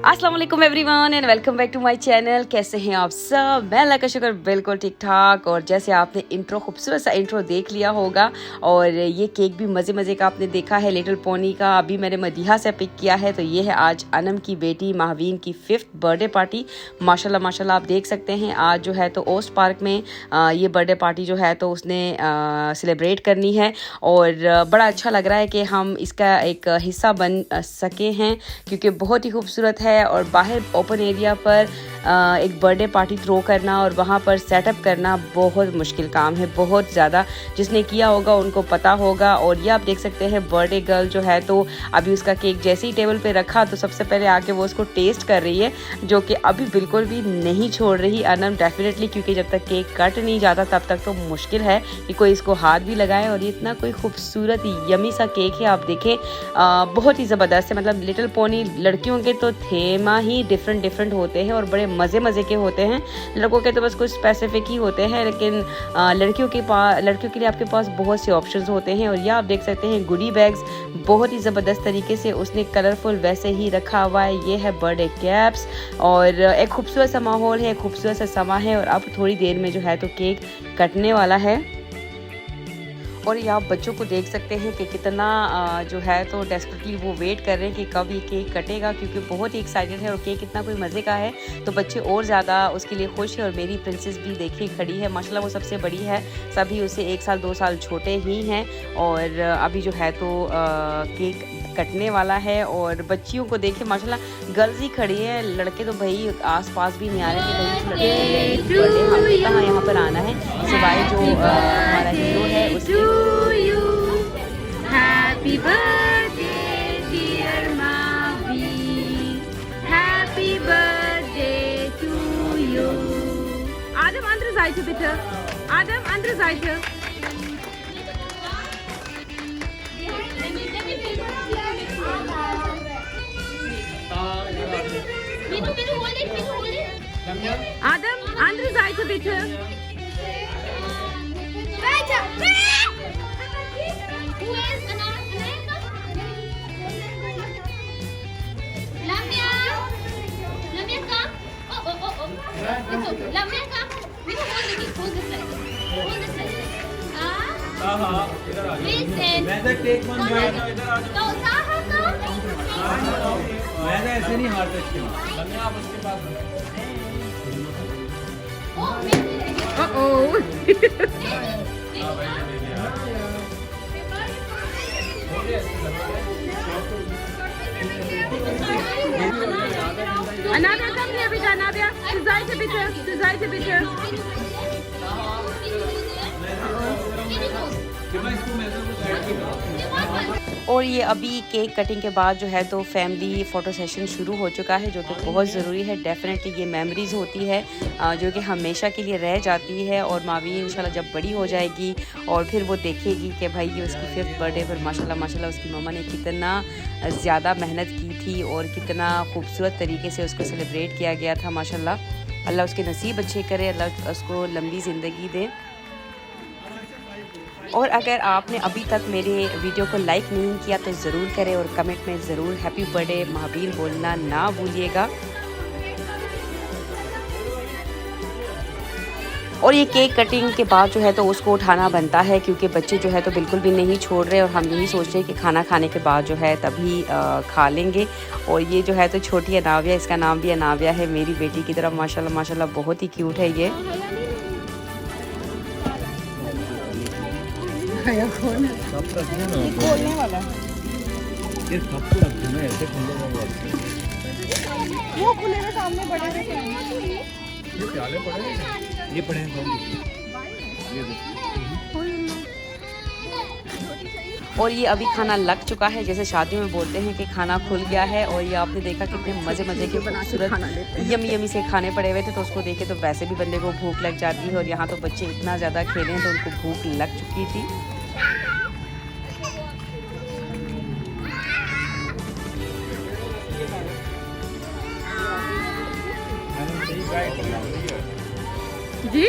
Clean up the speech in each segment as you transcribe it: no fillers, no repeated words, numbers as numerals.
अस्सलाम वालेकुम everyone and welcome back to my channel. कैसे हैं आप सब? मैं अल्लाह का शुक्र बिल्कुल ठीक ठाक। और जैसे आपने इंट्रो खूबसूरत सा इंट्रो देख लिया होगा और ये केक भी मज़े मज़े का आपने देखा है, लिटिल पोनी का। अभी मैंने मदीहा से पिक किया है। तो ये है आज अनम की बेटी महावीन की 5th बर्थडे पार्टी। माशाल्लाह माशाल्लाह आप देख सकते हैं। आज जो है तो ओस्ट पार्क में ये बर्थडे पार्टी जो है तो उसने सेलिब्रेट करनी है और बड़ा अच्छा लग रहा है कि हम इसका एक हिस्सा बन सके हैं क्योंकि बहुत ही खूबसूरत है। और बाहर ओपन एरिया पर एक बर्थडे पार्टी थ्रो करना और वहाँ पर सेटअप करना बहुत मुश्किल काम है, बहुत ज़्यादा। जिसने किया होगा उनको पता होगा। और ये आप देख सकते हैं बर्थडे गर्ल जो है तो अभी उसका केक जैसे ही टेबल पे रखा तो सबसे पहले आके वो उसको टेस्ट कर रही है, जो कि अभी बिल्कुल भी नहीं छोड़ रही अनम डेफिनेटली, क्योंकि जब तक केक कट नहीं जाता तब तक तो मुश्किल है कि कोई इसको हाथ भी लगाए। और ये इतना कोई खूबसूरत यमी सा केक है, आप देखें बहुत ही ज़बरदस्त है। मतलब लिटिल पोनी लड़कियों के तो थेमा ही डिफरेंट होते हैं और बड़े मज़े के होते हैं। लड़कों के तो बस कुछ स्पेसिफिक ही होते हैं, लेकिन लड़कियों के लिए आपके पास बहुत से ऑप्शंस होते हैं। और यह आप देख सकते हैं गुडी बैग्स बहुत ही ज़बरदस्त तरीके से उसने कलरफुल वैसे ही रखा हुआ है। ये है बर्थडे कैप्स और एक खूबसूरत सा माहौल है, खूबसूरत सा समा है। और अब थोड़ी देर में जो है तो केक कटने वाला है। और ये आप बच्चों को देख सकते हैं कि कितना जो है तो डेस्परेटली वो वेट कर रहे हैं कि कब ये केक कटेगा, क्योंकि बहुत ही एक्साइटेड है। और केक इतना कोई मज़े का है तो बच्चे और ज़्यादा उसके लिए खुश है। और मेरी प्रिंसेस भी देखिए खड़ी है, माशाल्लाह वो सबसे बड़ी है, सभी उससे 1 साल 2 साल छोटे ही हैं। और अभी जो है तो केक कटने वाला है। और बच्चियों को देखे माशाल्लाह गर्ल्स ही खड़ी है, लड़के तो भाई आस पास भी नहीं आ रहे कि भाई बर्थडे कहाँ यहाँ पर आना है, सिवाय जो हमारा हीरो है उसके। Happy birthday dear Mavi, happy birthday to you. Adem, andere Seite bitte. Adem, andere Seite. Adem, andere Seite bitte. Weiter. Who is Ananda? Lamia. Lamia come. Oh. It's okay. Lamia come. We don't hold it. Hold this side. Hold this side. हाँ इधर आ जाओ। मैं तो take one जो है ना इधर आ जाओ। मैं तो ऐसे नहीं हाथ टच किया। lamia आप उसके पास Anabia, komm her bitte, Anabia. Zur Seite bitte, zur Seite bitte. और ये अभी केक कटिंग के बाद जो है तो फैमिली फ़ोटो सेशन शुरू हो चुका है, जो कि बहुत ज़रूरी है। डेफिनेटली ये मेमोरीज़ होती है जो कि हमेशा के लिए रह जाती है। और मावी इंशाल्लाह जब बड़ी हो जाएगी और फिर वो देखेगी कि भाई ये उसकी 5th बर्थडे पर माशाल्लाह उसकी मम्मा ने कितना ज़्यादा मेहनत की थी और कितना खूबसूरत तरीके से उसको सेलिब्रेट किया गया था। माशाल्लाह अल्लाह उसके नसीब अच्छे करे, अल्लाह उसको लंबी ज़िंदगी दे। और अगर आपने अभी तक मेरे वीडियो को लाइक नहीं किया तो ज़रूर करें और कमेंट में ज़रूर हैप्पी बर्थडे महावीर बोलना ना भूलिएगा। और ये केक कटिंग के बाद जो है तो उसको उठाना बनता है, क्योंकि बच्चे जो है तो बिल्कुल भी नहीं छोड़ रहे। और हम यही सोच रहे हैं कि खाना खाने के बाद जो है तभी खा लेंगे। और ये जो है तो छोटी अनाविया, इसका नाम भी अनाविया है, मेरी बेटी की तरफ। माशाल्लाह बहुत ही क्यूट है ये। खोलने वाला ये सबको रख देना ऐसे वो खुलेगा सामने बड़े ये प्याले पड़े, ये पड़े हैं और ये अभी खाना लग चुका है, जैसे शादियों में बोलते हैं कि खाना खुल गया है। और ये आपने देखा कितने मज़े के खूबसूरत यमी से खाने पड़े हुए थे, तो उसको देखे तो वैसे भी बंदे को भूख लग जाती है। और यहाँ तो बच्चे इतना ज़्यादा खेले हैं तो उनको भूख लग चुकी थी। जी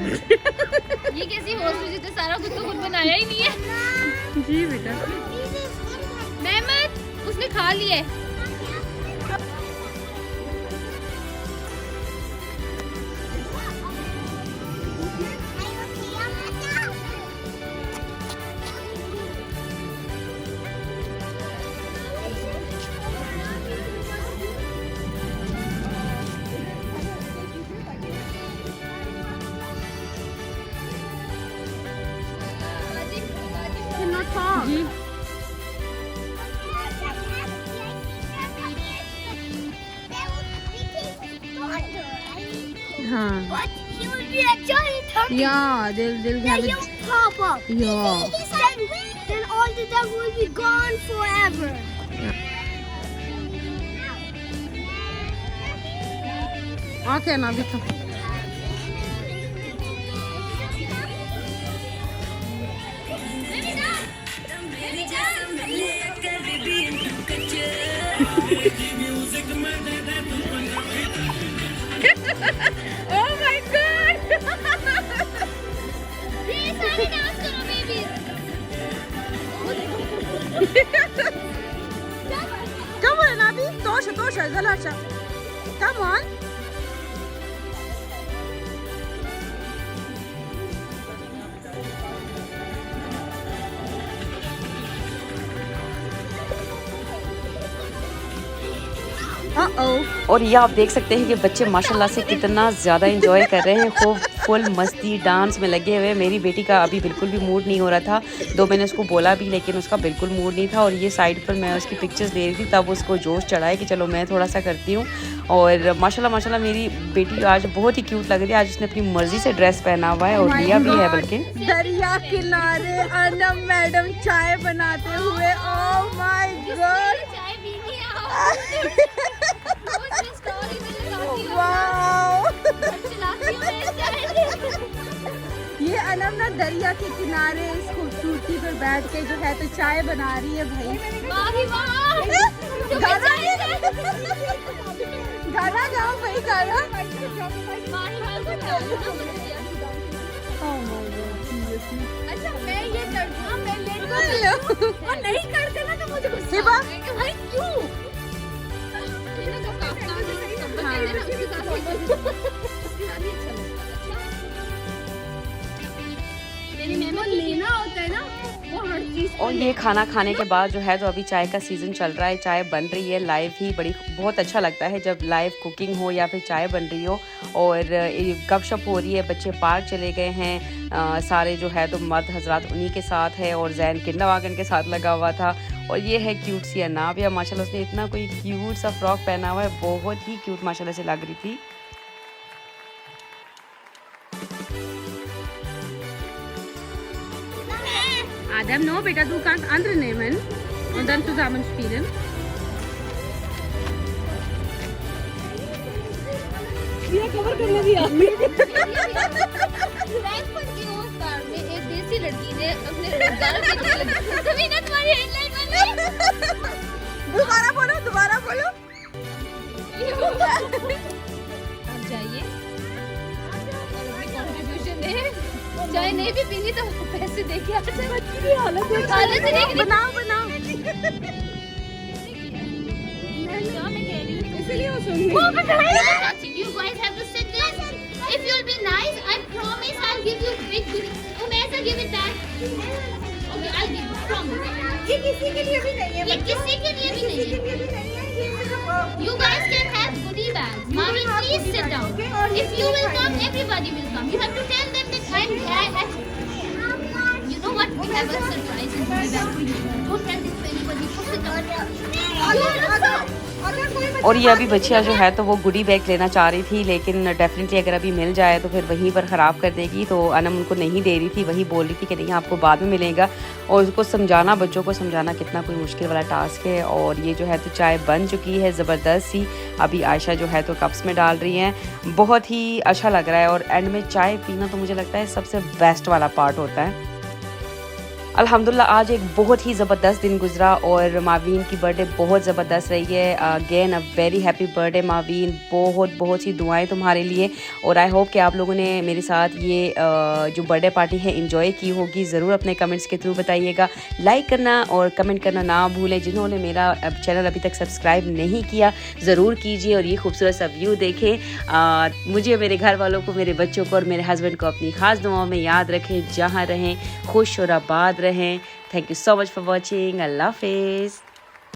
ये कैसी होस्ट जिसने सारा कुछ तो खुद बनाया ही नहीं है। जी बेटा। मेहमद उसने खा लिया है। जी हाँ But he will be a giant turkey. yeah they'll Yeah, have he'll pop up. yeah Then all the dog will be gone forever. okay ना भी तो oh my god ये सारे डांस करो baby. come on Nabi tosha zalasha come on और ये आप देख सकते हैं कि बच्चे माशाल्लाह से कितना ज़्यादा एंजॉय कर रहे हैं, खूब फुल मस्ती डांस में लगे हुए। मेरी बेटी का अभी बिल्कुल भी मूड नहीं हो रहा था, दो मैंने उसको बोला भी लेकिन उसका बिल्कुल मूड नहीं था। और ये साइड पर मैं उसकी पिक्चर्स दे रही थी, तब उसको जोश चढ़ा है कि चलो मैं थोड़ा सा करती हूँ। और माशाल्लाह मेरी बेटी आज बहुत ही क्यूट लग रही है। आज उसने अपनी मर्जी से ड्रेस पहना हुआ है और लिया भी है बल्कि। दरिया किनारे अनम मैडम चाय बनाते हुए ओह माय गॉड चाय पीनी है वाओ चलाती हूँ मैं चाय। ये अनम ना दरिया के किनारे इस खूबसूरती पर बैठ के जो है तो चाय बना रही है भाई। माही वाह गाना गाओ भाई गाना। माही वाह को अच्छा मैं ये करती हूँ, मैं लेट को और नहीं करते ना तो मुझे गुस्सा आता है। भाई क्यों मेरी मेमो लेना होता है ना वो हर चीज। और ये खाना खाने के बाद जो है तो अभी चाय का सीज़न चल रहा है, चाय बन रही है लाइव ही। बहुत अच्छा लगता है जब लाइव कुकिंग हो या फिर चाय बन रही हो और गपशप हो रही है। बच्चे पार्क चले गए हैं, सारे जो है तो मर्द हजरात उन्हीं के साथ है और जैन किंडर वागन के साथ लगा हुआ था। और ये है क्यूट सी अनाबिया, माशाल्लाह उसने इतना कोई क्यूट सा फ्रॉक पहना हुआ है, बहुत ही क्यूट माशाल्लाह से लग रही थी। Adam, no, Beta, du kannst andere nehmen und dann zusammen spielen. ये कवर करने दिया। में एक देसी लड़की ने अपने रोजगार के लिए तभी ना तुम्हारी हेडलाइन बन गई। दोबारा बोलो। अब जाइए और अपनी कंट्रीब्यूशन दे। चाय नहीं भी पीनी तो पैसे दे के आते हैं। बच्ची की हालत देख। हालत देख रही। बनाओ। क्या मैं कह रही हूँ? इसलिए वो सुन रही। You guys have to sit this. If you'll be nice, I promise I'll give you big goodie. Oh, Mesa, give it back. Okay, I'll give you. Promise. ये किसी के लिए भी नहीं है। ये किसी के लिए भी नहीं है। ये भी नहीं है। ये सिर्फ You guys can have goodie bags. Mommy, please sit down. If you will come, everybody will come. You have to tell them that you know what? We have a surprise in goodie bag for you. Don't tell this to anybody. Just sit down. और ये अभी बच्चिया जो है तो वो गुडी bag लेना चाह रही थी, लेकिन डेफिनेटली अगर अभी मिल जाए तो फिर वहीं पर ख़राब कर देगी। तो अनम उनको नहीं दे रही थी, वही बोल रही थी कि नहीं आपको बाद में मिलेगा। और उसको समझाना, बच्चों को समझाना कितना कोई मुश्किल वाला टास्क है। और ये जो है तो चाय बन चुकी है ज़बरदस्त सी। अभी आयशा जो है तो कप्स में डाल रही हैं, बहुत ही अच्छा लग रहा है। और एंड में चाय पीना तो मुझे लगता है सबसे बेस्ट वाला पार्ट होता है। अल्हम्दुलिल्लाह आज एक बहुत ही ज़बरदस्त दिन गुजरा और मावीन की बर्थडे बहुत ज़बरदस्त रही है। Again a very happy birthday Maveen, बहुत सी दुआएं तुम्हारे लिए और आई होप कि आप लोगों ने मेरे साथ ये जो बर्थडे पार्टी है इंजॉय की होगी। ज़रूर अपने कमेंट्स के थ्रू बताइएगा, लाइक करना और कमेंट करना ना भूलें। जिन्होंने मेरा चैनल अभी तक सब्सक्राइब नहीं किया ज़रूर कीजिए और ये खूबसूरत सा व्यू देखें। मुझे, मेरे घर वालों को, मेरे बच्चों को और मेरे हस्बैंड को अपनी ख़ास दुआओं में याद रखें। जहाँ रहें खुश और आबाद रहें। Thank you so much for watching. अल्लाह हाफिज़।